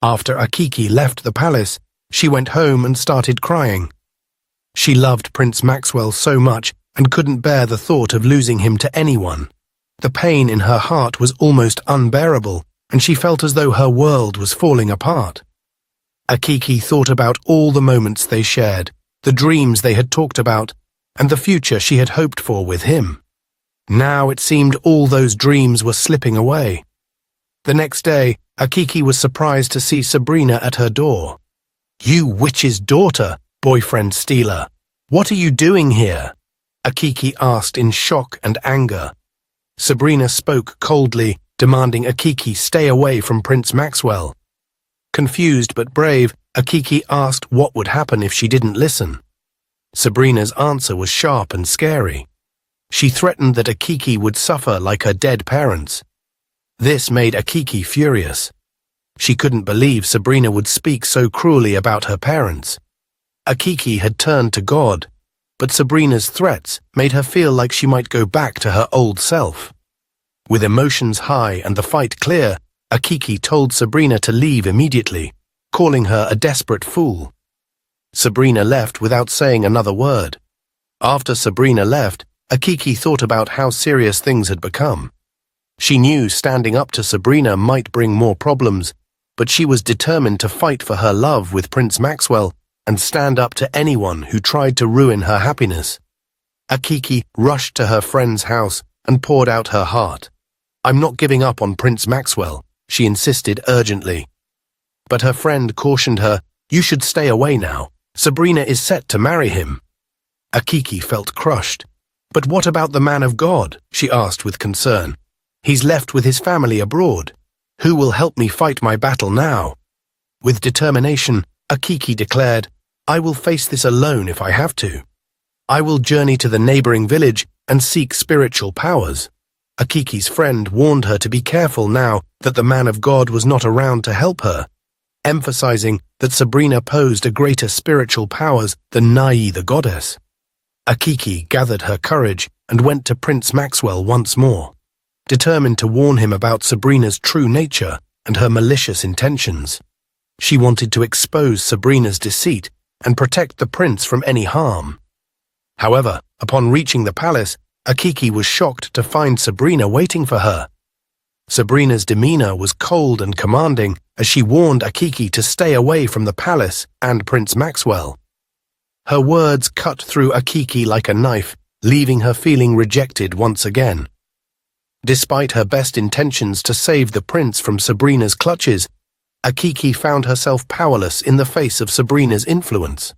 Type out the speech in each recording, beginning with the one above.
After Akiki left the palace, she went home and started crying. She loved Prince Maxwell so much and couldn't bear the thought of losing him to anyone. The pain in her heart was almost unbearable, and she felt as though her world was falling apart. Akiki thought about all the moments they shared, the dreams they had talked about, and the future she had hoped for with him. Now it seemed all those dreams were slipping away. The next day, Akiki was surprised to see Sabrina at her door. "You witch's daughter, boyfriend stealer, what are you doing here?" Akiki asked in shock and anger. Sabrina spoke coldly, demanding Akiki stay away from Prince Maxwell. Confused but brave, Akiki asked what would happen if she didn't listen. Sabrina's answer was sharp and scary. She threatened that Akiki would suffer like her dead parents. This made Akiki furious. She couldn't believe Sabrina would speak so cruelly about her parents. Akiki had turned to God, but Sabrina's threats made her feel like she might go back to her old self. With emotions high and the fight clear, Akiki told Sabrina to leave immediately, calling her a desperate fool. Sabrina left without saying another word. After Sabrina left, Akiki thought about how serious things had become. She knew standing up to Sabrina might bring more problems, but she was determined to fight for her love with Prince Maxwell and stand up to anyone who tried to ruin her happiness. Akiki rushed to her friend's house and poured out her heart. "I'm not giving up on Prince Maxwell," she insisted urgently. But her friend cautioned her, "You should stay away now. Sabrina is set to marry him." Akiki felt crushed. "But what about the man of God?" she asked with concern. "He's left with his family abroad. Who will help me fight my battle now?" With determination, Akiki declared, "I will face this alone if I have to. I will journey to the neighboring village and seek spiritual powers." Akiki's friend warned her to be careful now that the man of God was not around to help her, emphasizing that Sabrina posed a greater spiritual powers than Nai the goddess. Akiki gathered her courage and went to Prince Maxwell once more, determined to warn him about Sabrina's true nature and her malicious intentions. She wanted to expose Sabrina's deceit and protect the prince from any harm. However, upon reaching the palace, Akiki was shocked to find Sabrina waiting for her. Sabrina's demeanor was cold and commanding as she warned Akiki to stay away from the palace and Prince Maxwell. Her words cut through Akiki like a knife, leaving her feeling rejected once again. Despite her best intentions to save the prince from Sabrina's clutches, Akiki found herself powerless in the face of Sabrina's influence.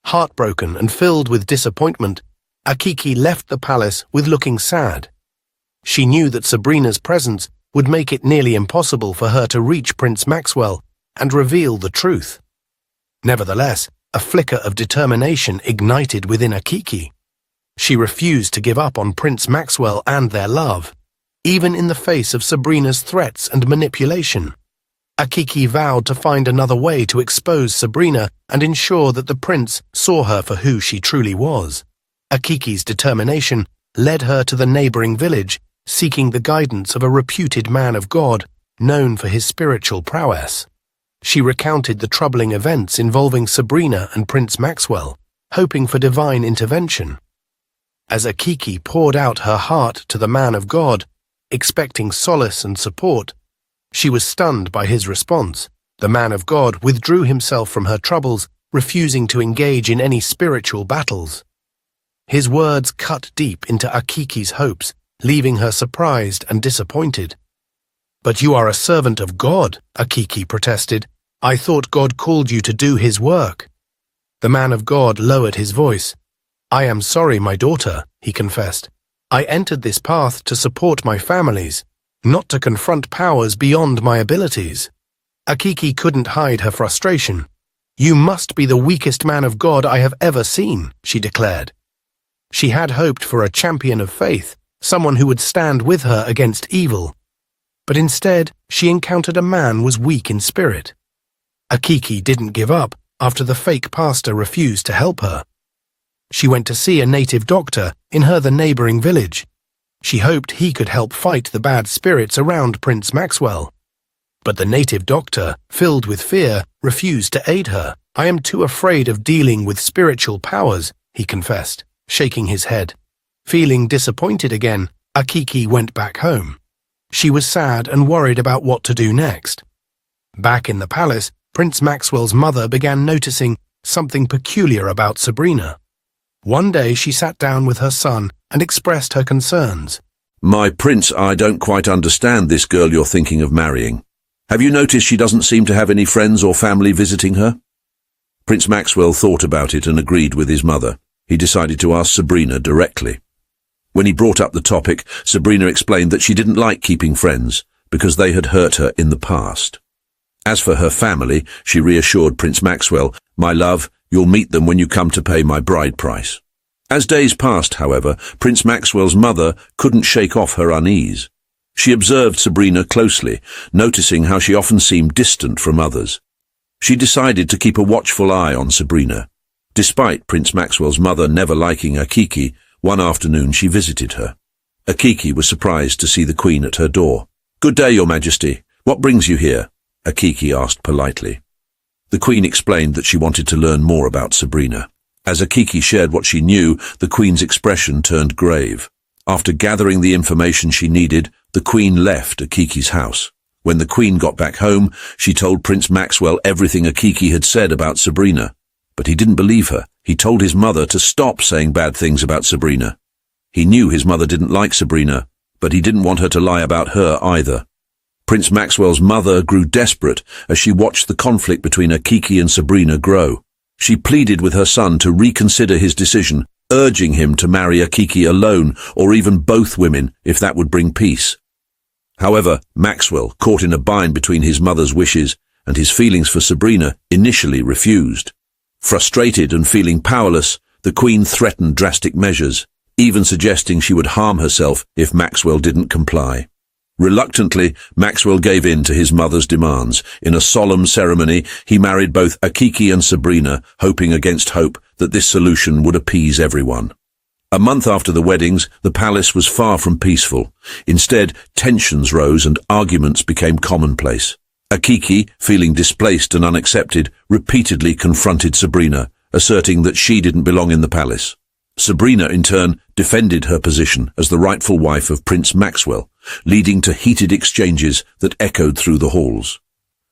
Heartbroken and filled with disappointment, Akiki left the palace with looking sad. She knew that Sabrina's presence would make it nearly impossible for her to reach Prince Maxwell and reveal the truth. Nevertheless, a flicker of determination ignited within Akiki. She refused to give up on Prince Maxwell and their love, even in the face of Sabrina's threats and manipulation. Akiki vowed to find another way to expose Sabrina and ensure that the prince saw her for who she truly was. Akiki's determination led her to the neighboring village, seeking the guidance of a reputed man of God known for his spiritual prowess. She recounted the troubling events involving Sabrina and Prince Maxwell, hoping for divine intervention. As Akiki poured out her heart to the man of God, expecting solace and support, she was stunned by his response. The man of God withdrew himself from her troubles, refusing to engage in any spiritual battles. His words cut deep into Akiki's hopes, leaving her surprised and disappointed. "But you are a servant of God," Akiki protested. "I thought God called you to do his work." The man of God lowered his voice. "I am sorry, my daughter," he confessed. "I entered this path to support my families, not to confront powers beyond my abilities." Akiki couldn't hide her frustration. "You must be the weakest man of God I have ever seen," she declared. She had hoped for a champion of faith, someone who would stand with her against evil. But instead, she encountered a man who was weak in spirit. Akiki didn't give up after the fake pastor refused to help her. She went to see a native doctor in the neighboring village. She hoped he could help fight the bad spirits around Prince Maxwell. But the native doctor, filled with fear, refused to aid her. "I am too afraid of dealing with spiritual powers," he confessed, shaking his head. Feeling disappointed again, Akiki went back home. She was sad and worried about what to do next. Back in the palace, Prince Maxwell's mother began noticing something peculiar about Sabrina. One day she sat down with her son and expressed her concerns. "My prince, I don't quite understand this girl you're thinking of marrying. Have you noticed she doesn't seem to have any friends or family visiting her?" Prince Maxwell thought about it and agreed with his mother. He decided to ask Sabrina directly. When he brought up the topic, Sabrina explained that she didn't like keeping friends because they had hurt her in the past. As for her family, she reassured Prince Maxwell, "My love, you'll meet them when you come to pay my bride price." As days passed, however, Prince Maxwell's mother couldn't shake off her unease. She observed Sabrina closely, noticing how she often seemed distant from others. She decided to keep a watchful eye on Sabrina. Despite Prince Maxwell's mother never liking Akiki, one afternoon she visited her. Akiki was surprised to see the Queen at her door. "Good day, Your Majesty. What brings you here?" Akiki asked politely. The Queen explained that she wanted to learn more about Sabrina. As Akiki shared what she knew, the Queen's expression turned grave. After gathering the information she needed, the Queen left Akiki's house. When the Queen got back home, she told Prince Maxwell everything Akiki had said about Sabrina. But he didn't believe her. He told his mother to stop saying bad things about Sabrina. He knew his mother didn't like Sabrina, but he didn't want her to lie about her either. Prince Maxwell's mother grew desperate as she watched the conflict between Akiki and Sabrina grow. She pleaded with her son to reconsider his decision, urging him to marry Akiki alone or even both women if that would bring peace. However, Maxwell, caught in a bind between his mother's wishes and his feelings for Sabrina, initially refused. Frustrated and feeling powerless, the Queen threatened drastic measures, even suggesting she would harm herself if Maxwell didn't comply. Reluctantly, Maxwell gave in to his mother's demands. In a solemn ceremony, he married both Akiki and Sabrina, hoping against hope that this solution would appease everyone. A month after the weddings, the palace was far from peaceful. Instead, tensions rose and arguments became commonplace. Akiki, feeling displaced and unaccepted, repeatedly confronted Sabrina, asserting that she didn't belong in the palace. Sabrina, in turn, defended her position as the rightful wife of Prince Maxwell, leading to heated exchanges that echoed through the halls.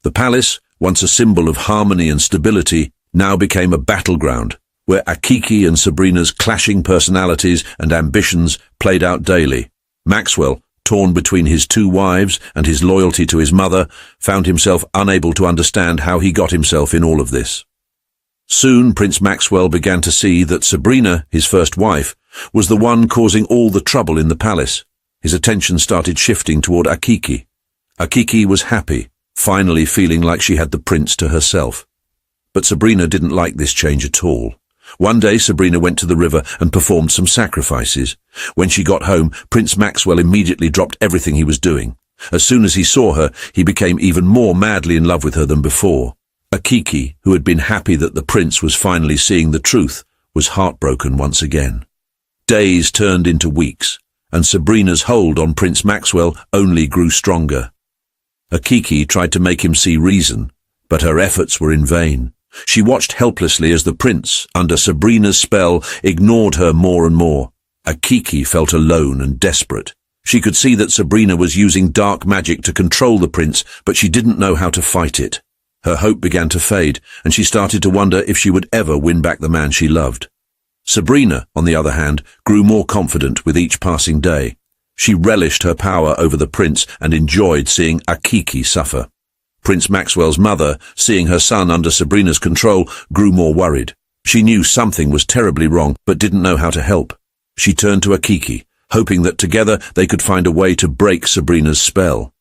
The palace, once a symbol of harmony and stability, now became a battleground, where Akiki and Sabrina's clashing personalities and ambitions played out daily. Maxwell, torn between his two wives and his loyalty to his mother, found himself unable to understand how he got himself in all of this. Soon Prince Maxwell began to see that Sabrina, his first wife, was the one causing all the trouble in the palace. His attention started shifting toward Akiki. Akiki was happy, finally feeling like she had the prince to herself. But Sabrina didn't like this change at all. One day Sabrina went to the river and performed some sacrifices. When she got home, Prince Maxwell immediately dropped everything he was doing. As soon as he saw her, he became even more madly in love with her than before. Akiki, who had been happy that the prince was finally seeing the truth, was heartbroken once again. Days turned into weeks, and Sabrina's hold on Prince Maxwell only grew stronger. Akiki tried to make him see reason, but her efforts were in vain. She watched helplessly as the prince, under Sabrina's spell, ignored her more and more. Akiki felt alone and desperate. She could see that Sabrina was using dark magic to control the prince, but she didn't know how to fight it. Her hope began to fade, and she started to wonder if she would ever win back the man she loved. Sabrina, on the other hand, grew more confident with each passing day. She relished her power over the prince and enjoyed seeing Akiki suffer. Prince Maxwell's mother, seeing her son under Sabrina's control, grew more worried. She knew something was terribly wrong, but didn't know how to help. She turned to Akiki, hoping that together they could find a way to break Sabrina's spell.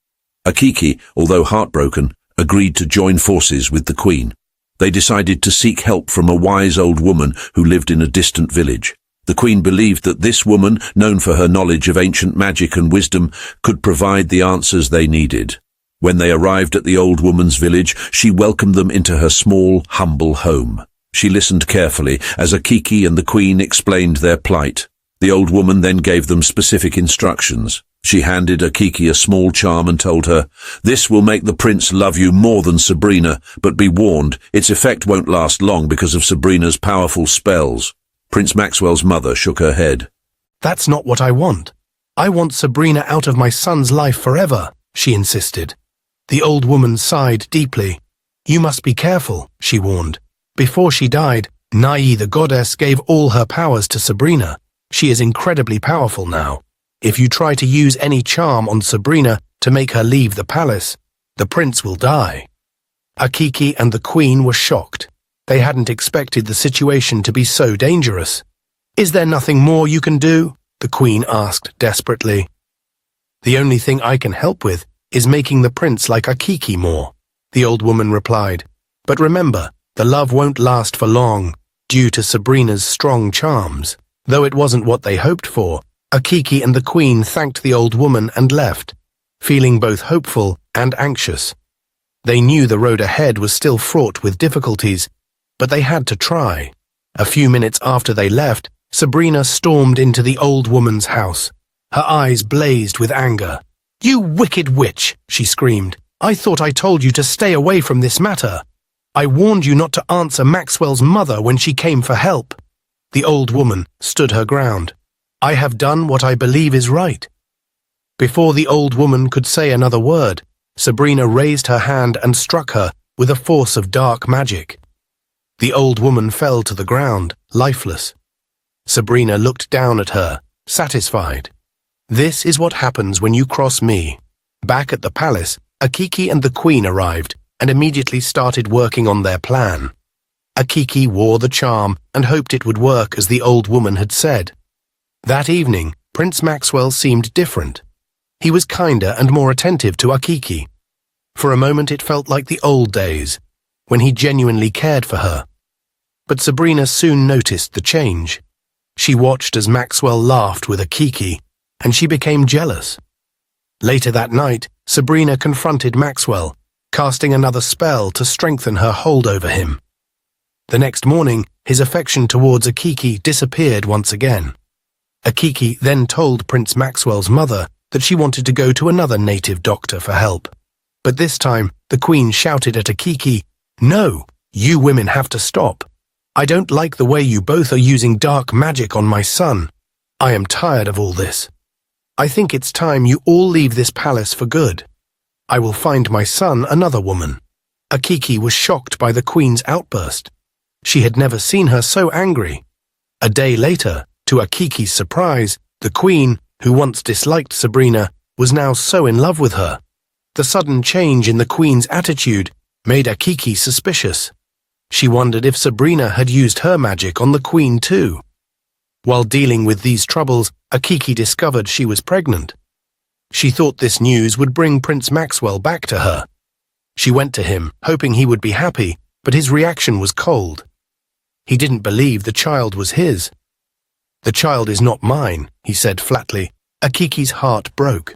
Akiki, although heartbroken, agreed to join forces with the Queen. They decided to seek help from a wise old woman who lived in a distant village. The Queen believed that this woman, known for her knowledge of ancient magic and wisdom, could provide the answers they needed. When they arrived at the old woman's village, she welcomed them into her small, humble home. She listened carefully as Akiki and the Queen explained their plight. The old woman then gave them specific instructions. She handed Akiki a small charm and told her, "This will make the prince love you more than Sabrina, but be warned, its effect won't last long because of Sabrina's powerful spells." Prince Maxwell's mother shook her head. "That's not what I want. I want Sabrina out of my son's life forever," she insisted. The old woman sighed deeply. "You must be careful," she warned. "Before she died, Nai the goddess gave all her powers to Sabrina. She is incredibly powerful now. If you try to use any charm on Sabrina to make her leave the palace, the prince will die." Akiki and the queen were shocked. They hadn't expected the situation to be so dangerous. "Is there nothing more you can do?" the queen asked desperately. "The only thing I can help with is making the prince like Akiki more," the old woman replied. "But remember, the love won't last for long due to Sabrina's strong charms." Though it wasn't what they hoped for, Akiki and the queen thanked the old woman and left, feeling both hopeful and anxious. They knew the road ahead was still fraught with difficulties, but they had to try. A few minutes after they left, Sabrina stormed into the old woman's house. Her eyes blazed with anger. "You wicked witch!" she screamed. "I thought I told you to stay away from this matter. I warned you not to answer Maxwell's mother when she came for help." The old woman stood her ground. "I have done what I believe is right." Before the old woman could say another word, Sabrina raised her hand and struck her with a force of dark magic. The old woman fell to the ground, lifeless. Sabrina looked down at her, satisfied. "This is what happens when you cross me." Back at the palace, Akiki and the queen arrived and immediately started working on their plan. Akiki wore the charm and hoped it would work as the old woman had said. That evening, Prince Maxwell seemed different. He was kinder and more attentive to Akiki. For a moment it felt like the old days, when he genuinely cared for her. But Sabrina soon noticed the change. She watched as Maxwell laughed with Akiki, and she became jealous. Later that night, Sabrina confronted Maxwell, casting another spell to strengthen her hold over him. The next morning, his affection towards Akiki disappeared once again. Akiki then told Prince Maxwell's mother that she wanted to go to another native doctor for help. But this time, the queen shouted at Akiki, "No, you women have to stop. I don't like the way you both are using dark magic on my son. I am tired of all this. I think it's time you all leave this palace for good. I will find my son another woman." Akiki was shocked by the queen's outburst. She had never seen her so angry. A day later, to Akiki's surprise, the queen, who once disliked Sabrina, was now so in love with her. The sudden change in the queen's attitude made Akiki suspicious. She wondered if Sabrina had used her magic on the queen too. While dealing with these troubles, Akiki discovered she was pregnant. She thought this news would bring Prince Maxwell back to her. She went to him, hoping he would be happy, but his reaction was cold. He didn't believe the child was his. "The child is not mine," he said flatly. Akiki's heart broke.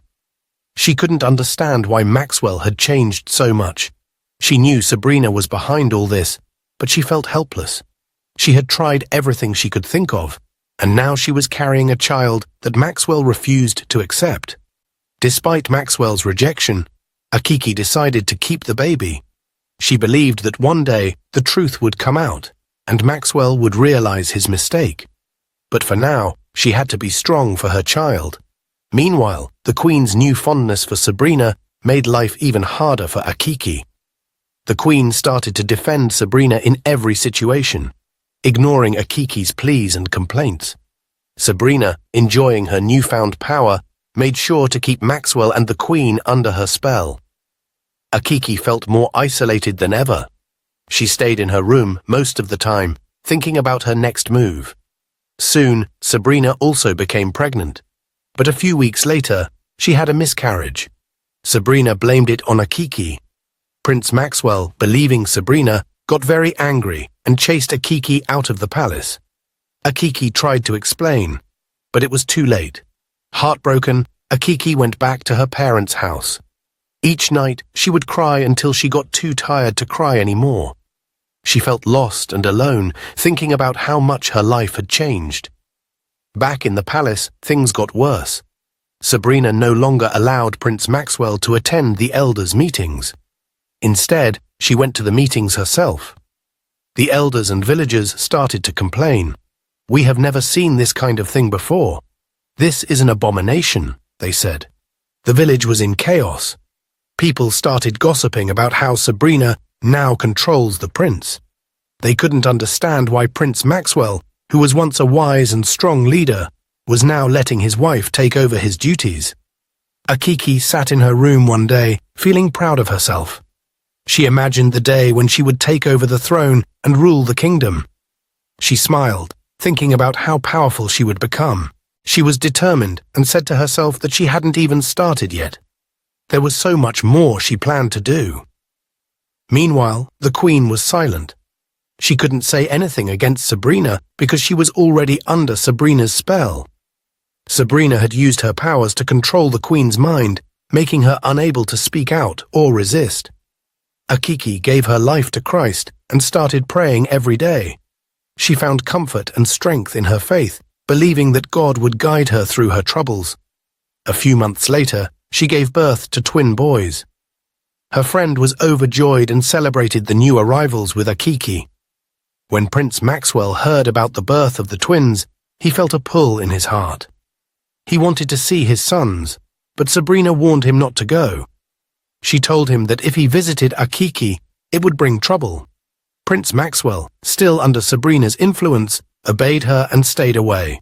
She couldn't understand why Maxwell had changed so much. She knew Sabrina was behind all this, but she felt helpless. She had tried everything she could think of, and now she was carrying a child that Maxwell refused to accept. Despite Maxwell's rejection, Akiki decided to keep the baby. She believed that one day the truth would come out, and Maxwell would realize his mistake. But for now, she had to be strong for her child. Meanwhile, the queen's new fondness for Sabrina made life even harder for Akiki. The queen started to defend Sabrina in every situation, ignoring Akiki's pleas and complaints. Sabrina, enjoying her newfound power, made sure to keep Maxwell and the queen under her spell. Akiki felt more isolated than ever. She stayed in her room most of the time, thinking about her next move. Soon, Sabrina also became pregnant. But a few weeks later, she had a miscarriage. Sabrina blamed it on Akiki. Prince Maxwell, believing Sabrina, got very angry and chased Akiki out of the palace. Akiki tried to explain, but it was too late. Heartbroken, Akiki went back to her parents' house. Each night, she would cry until she got too tired to cry anymore. She felt lost and alone, thinking about how much her life had changed. Back in the palace, things got worse. Sabrina no longer allowed Prince Maxwell to attend the elders' meetings. Instead, she went to the meetings herself. The elders and villagers started to complain. "We have never seen this kind of thing before. This is an abomination," they said. The village was in chaos. People started gossiping about how Sabrina now controls the prince. They couldn't understand why Prince Maxwell, who was once a wise and strong leader, was now letting his wife take over his duties. Akiki sat in her room one day, feeling proud of herself. She imagined the day when she would take over the throne and rule the kingdom. She smiled, thinking about how powerful she would become. She was determined and said to herself that she hadn't even started yet. There was so much more she planned to do. Meanwhile, the queen was silent. She couldn't say anything against Sabrina because she was already under Sabrina's spell. Sabrina had used her powers to control the queen's mind, making her unable to speak out or resist. Akiki gave her life to Christ and started praying every day. She found comfort and strength in her faith, believing that God would guide her through her troubles. A few months later, she gave birth to twin boys. Her friend was overjoyed and celebrated the new arrivals with Akiki. When Prince Maxwell heard about the birth of the twins, he felt a pull in his heart. He wanted to see his sons, but Sabrina warned him not to go. She told him that if he visited Akiki, it would bring trouble. Prince Maxwell, still under Sabrina's influence, obeyed her and stayed away.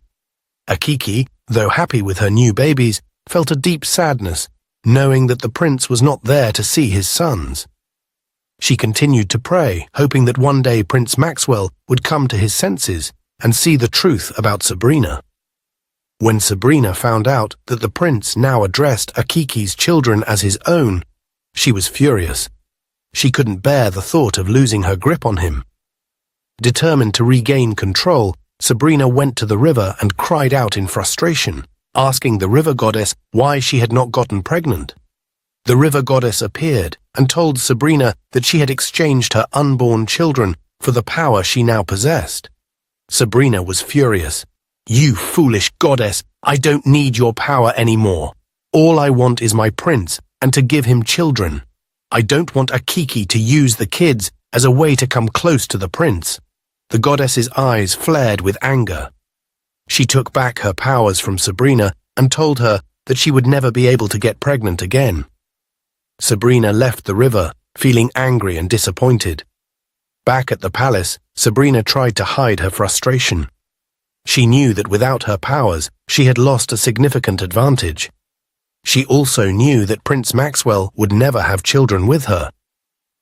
Akiki, though happy with her new babies, felt a deep sadness, knowing that the prince was not there to see his sons. She continued to pray, hoping that one day Prince Maxwell would come to his senses and see the truth about Sabrina. When Sabrina found out that the prince now addressed Akiki's children as his own, she was furious. She couldn't bear the thought of losing her grip on him. Determined to regain control, Sabrina went to the river and cried out in frustration, asking the river goddess why she had not gotten pregnant. The river goddess appeared and told Sabrina that she had exchanged her unborn children for the power she now possessed. Sabrina was furious. "You foolish goddess, I don't need your power anymore. All I want is my prince and to give him children. I don't want Akiki to use the kids as a way to come close to the prince." The goddess's eyes flared with anger. She took back her powers from Sabrina and told her that she would never be able to get pregnant again. Sabrina left the river, feeling angry and disappointed. Back at the palace, Sabrina tried to hide her frustration. She knew that without her powers, she had lost a significant advantage. She also knew that Prince Maxwell would never have children with her.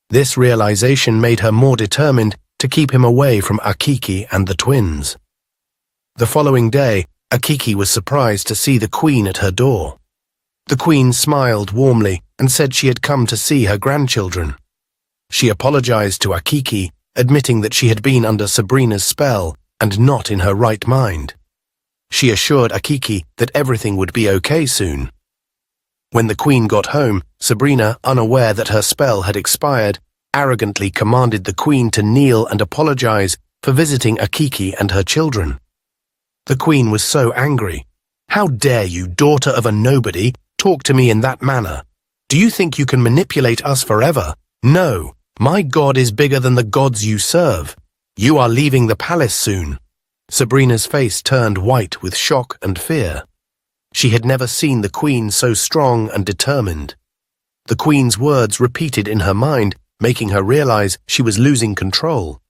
This realization made her more determined to keep him away from Akiki and the twins. The following day, Akiki was surprised to see the queen at her door. The queen smiled warmly and said she had come to see her grandchildren. She apologized to Akiki, admitting that she had been under Sabrina's spell and not in her right mind. She assured Akiki that everything would be okay soon. When the queen got home, Sabrina, unaware that her spell had expired, arrogantly commanded the queen to kneel and apologize for visiting Akiki and her children. The queen was so angry. "How dare you, daughter of a nobody, talk to me in that manner? Do you think you can manipulate us forever? No, my God is bigger than the gods you serve. You are leaving the palace soon." Sabrina's face turned white with shock and fear. She had never seen the queen so strong and determined. The queen's words repeated in her mind, making her realize she was losing control.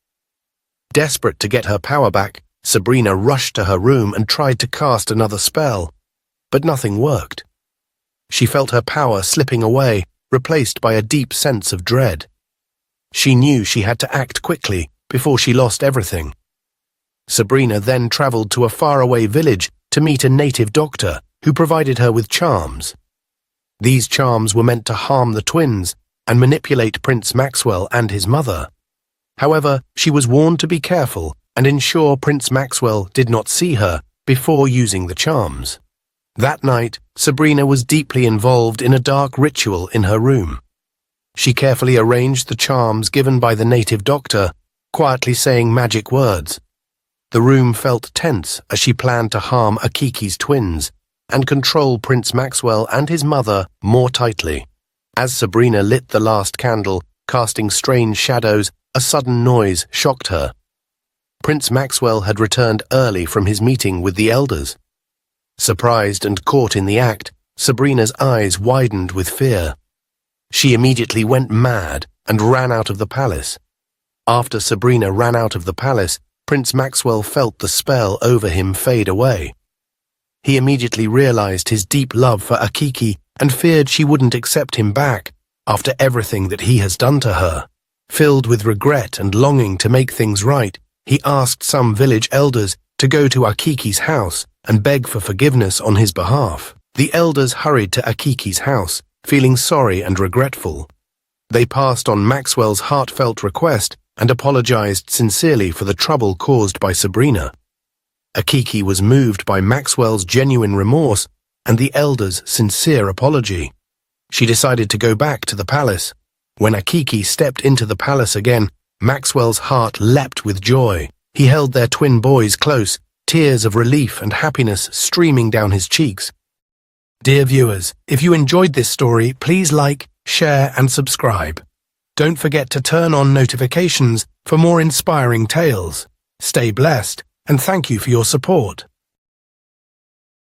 Desperate to get her power back, Sabrina rushed to her room and tried to cast another spell, but nothing worked. She felt her power slipping away, replaced by a deep sense of dread. She knew she had to act quickly before she lost everything. Sabrina then traveled to a faraway village to meet a native doctor who provided her with charms. These charms were meant to harm the twins and manipulate Prince Maxwell and his mother. However, she was warned to be careful and ensure Prince Maxwell did not see her before using the charms. That night, Sabrina was deeply involved in a dark ritual in her room. She carefully arranged the charms given by the native doctor, quietly saying magic words. The room felt tense as she planned to harm Akiki's twins, and control Prince Maxwell and his mother more tightly. As Sabrina lit the last candle, casting strange shadows, a sudden noise shocked her. Prince Maxwell had returned early from his meeting with the elders. Surprised and caught in the act, Sabrina's eyes widened with fear. She immediately went mad and ran out of the palace. After Sabrina ran out of the palace, Prince Maxwell felt the spell over him fade away. He immediately realized his deep love for Akiki and feared she wouldn't accept him back after everything that he has done to her. Filled with regret and longing to make things right, he asked some village elders to go to Akiki's house and beg for forgiveness on his behalf. The elders hurried to Akiki's house, feeling sorry and regretful. They passed on Maxwell's heartfelt request and apologized sincerely for the trouble caused by Sabrina. Akiki was moved by Maxwell's genuine remorse and the elders' sincere apology. She decided to go back to the palace. When Akiki stepped into the palace again, Maxwell's heart leapt with joy. He held their twin boys close, tears of relief and happiness streaming down his cheeks. Dear viewers, if you enjoyed this story, please like, share and subscribe. Don't forget to turn on notifications for more inspiring tales. Stay blessed, and thank you for your support.